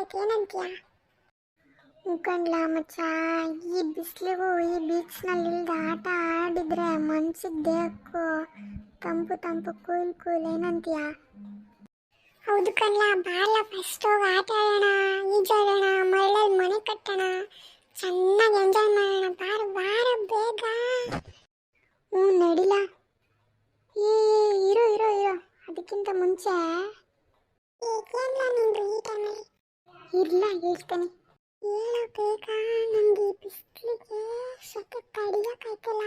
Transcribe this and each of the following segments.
ಅದಕ್ಕೆ ಏನಂತೀಯ? ಮುಖಂಡ್ಲ ಮಚ್ಚ, ಈ ಬಿಸಿಲಿಗೂ ಈ ಬೀಚ್ನಲ್ಲಿ ಇಲ್ದ ಆಟ ಆಡಿದ್ರೆ ಮನ್ಸಿಗೆ ದೇಹಕ್ಕೂ ತಂಪು ತಂಪು ಕೂಲ್ ಕೂಲ್, ಏನಂತೀಯ? ಹೌದು ಕಣ್ಲ, ಬಾರ್ಲ ಫಸ್ಟ್ ಹೋಗಿ ಆಟ ಆಡೋಣ, ಈಜಾಡೋಣ, ಮರಳಲ್ಲಿ ಮನೆ ಕಟ್ಟೋಣ, ಚೆನ್ನಾಗಿ ಎಂಜಾಯ್ ಮಾಡೋಣ. ಬಾರ ಬಾರ ಬೇಗ. ನಡಿಲ. ಇರೋ ಇರೋ ಇರೋ, ಅದಕ್ಕಿಂತ ಮುಂಚೆ ಇಲ್ಲ ಹೇಳ್ತೇನೆ. ಹೇಳೋ ಬೇಗ, ನನಗೆ ಬಿಸಿಲಿಗೆ ಸೊಕ್ಕೆ ತಡಿಯೋಕ್ಕಾಯ್ತಲ್ಲ,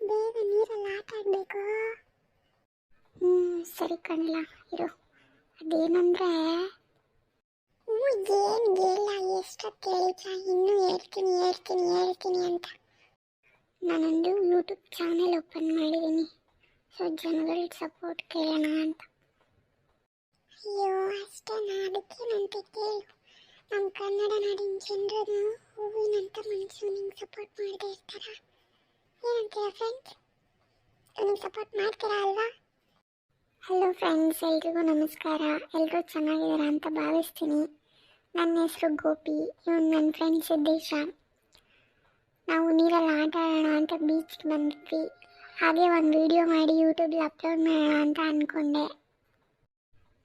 ಬೇಗ ನೀರಲ್ಲಿ ಆಟ ಆಡಬೇಕು. ಸರಿ ಕಣ್ಲ, ಇರು. ಅದೇನಂದ್ರೆ ಏನು ಹೇಳ, ಎಷ್ಟೊತ್ತು ಹೇಳಿದ್ಲ, ಇನ್ನೂ ಹೇಳ್ತೀನಿ ಅಂತ. ನಾನೊಂದು ಯೂಟ್ಯೂಬ್ ಚಾನೆಲ್ ಓಪನ್ ಮಾಡಿದ್ದೀನಿ, ಸೊ ಜನಗಳ ಸಪೋರ್ಟ್ ಕೇಳೋಣ ಅಂತ. ಅಯ್ಯೋ ಅಷ್ಟೇನಾ? ಅದಕ್ಕೇನಂತ ಕೇಳು. ನಮ್ಮ ಕನ್ನಡ ನಾಡಿನ ಜನರನ್ನು ಹೂವಿನಂತ ಮನಸ್ಸು ನಿಂಗೆ ಸಪೋರ್ಟ್ ಮಾಡದೇ ಇರ್ತಾರ? ಏನಂತೀರ ಫ್ರೆಂಡ್ಸ್? ನಿಮ್ಗೆ ಸಪೋರ್ಟ್ ಮಾಡ್ತೀರಾ ಅಲ್ವಾ? ಹಲೋ ಫ್ರೆಂಡ್ಸ್, ಎಲ್ರಿಗೂ ನಮಸ್ಕಾರ. ಎಲ್ಲರೂ ಚೆನ್ನಾಗಿದ್ದೀರಾ ಅಂತ ಭಾವಿಸ್ತೀನಿ. ನನ್ನ ಹೆಸರು ಗೋಪಿ, ಇವನು ನನ್ನ ಫ್ರೆಂಡ್ ಸಿದ್ದೇಶ. ನಾವು ನೀರಲ್ಲಿ ಆಟ ಆಡೋಣ ಅಂತ ಬೀಚ್ಗೆ ಬಂದಿದ್ವಿ. ಹಾಗೆ ಒಂದು ವಿಡಿಯೋ ಮಾಡಿ ಯೂಟ್ಯೂಬಲ್ಲಿ ಅಪ್ಲೋಡ್ ಮಾಡೋಣ ಅಂತ ಅಂದ್ಕೊಂಡೆ.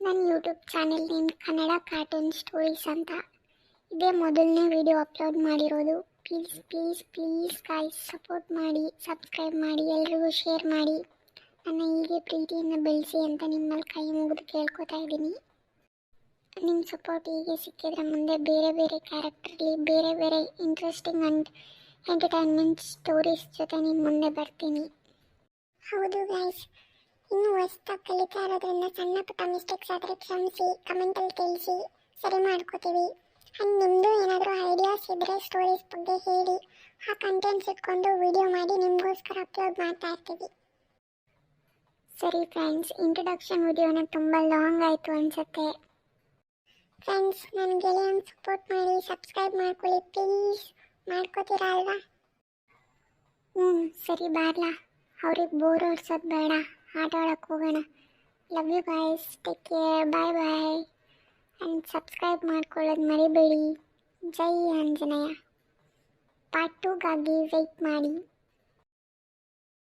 ನನ್ನ YouTube channel name Kannada cartoon stories ಅಂತ. ಇದೇ ಮೊದಲನೇ ವಿಡಿಯೋ ಅಪ್ಲೋಡ್ ಮಾಡಿರೋದು. Please please please guys, support ಮಾಡಿ, ಸಬ್ಸ್ಕ್ರೈಬ್ ಮಾಡಿ, ಎಲ್ರಿಗೂ ಶೇರ್ ಮಾಡಿ, ನನ್ನ ಹೀಗೆ ಪ್ರೀತಿಯಿಂದ ಬೆಳೆಸಿ ಅಂತ ನಿಮ್ಮಲ್ಲಿ ಕೈ ಮುಗಿದು ಕೇಳ್ಕೊತಾ ಇದ್ದೀನಿ. ನಿಮ್ಮ ಸಪೋರ್ಟ್ ಹೀಗೆ ಸಿಕ್ಕಿದ್ರೆ ಮುಂದೆ ಬೇರೆ ಬೇರೆ ಕ್ಯಾರೆಕ್ಟರ್ಲಿ ಬೇರೆ ಬೇರೆ ಇಂಟ್ರೆಸ್ಟಿಂಗ್ ಆ್ಯಂಡ್ ಎಂಟರ್ಟೈನ್ಮೆಂಟ್ ಸ್ಟೋರೀಸ್ ಜೊತೆ ನಿಮ್ಮ ಮುಂದೆ ಬರ್ತೀನಿ. ಹೌದು ಗೈಸ್, ಇನ್ನೂ ಹೊಸ್ದಾಗಿ ಕಲಿತಾ ಇರೋದ್ರಿಂದ ಸಣ್ಣ ಪುಟ್ಟ ಮಿಸ್ಟೇಕ್ಸ್ ಆದರೆ ಕ್ಷಮಿಸಿ, ಕಮೆಂಟಲ್ಲಿ ತಿಳಿಸಿ, ಸರಿ ಮಾಡ್ಕೋತೀವಿ. ಆ್ಯಂಡ್ ನಿಮ್ಮದು ಏನಾದರೂ ಐಡಿಯಾಸ್ ಇದ್ದರೆ ಸ್ಟೋರೀಸ್ ಬಗ್ಗೆ ಹೇಳಿ, ಆ ಕಂಟೆಂಟ್ಸ್ ಇಟ್ಕೊಂಡು ವಿಡಿಯೋ ಮಾಡಿ ನಿಮಗೋಸ್ಕರ ಅಪ್ಲೋಡ್ ಮಾಡ್ತಾ ಇರ್ತೀವಿ. ಸರಿ ಫ್ರೆಂಡ್ಸ್, ಇಂಟ್ರೊಡಕ್ಷನ್ ವಿಡಿಯೋನ ತುಂಬ ಲಾಂಗ್ ಆಯಿತು ಅನಿಸುತ್ತೆ. ಫ್ರೆಂಡ್ಸ್, ನನ್ನ ಗೆಳೆಯನ್ ಸಪೋರ್ಟ್ ಮಾಡಿ, ಸಬ್ಸ್ಕ್ರೈಬ್ ಮಾಡ್ಕೊಳ್ಳಿ ಪ್ಲೀಸ್. ಮಾಡ್ಕೋತೀರಾ ಅಲ್ವಾ? ಸರಿ ಬಾರ್ಲಾ, ಅವ್ರಿಗೆ ಬೋರ್ ಹೊಡ್ಸೋದು ಬೇಡ, ಆಟ ಆಡೋಕ್ಕೆ ಹೋಗೋಣ. Love you guys, take care, bye bye. And subscribe ಮಾಡ್ಕೊಳ್ಳೋದು ಮರಿಬೇಡಿ. ಜೈ ಆಂಜನೇಯ. ಪಾರ್ಟ್ 2ಗಾಗಿ ವೆಯ್ಟ್ ಮಾಡಿ.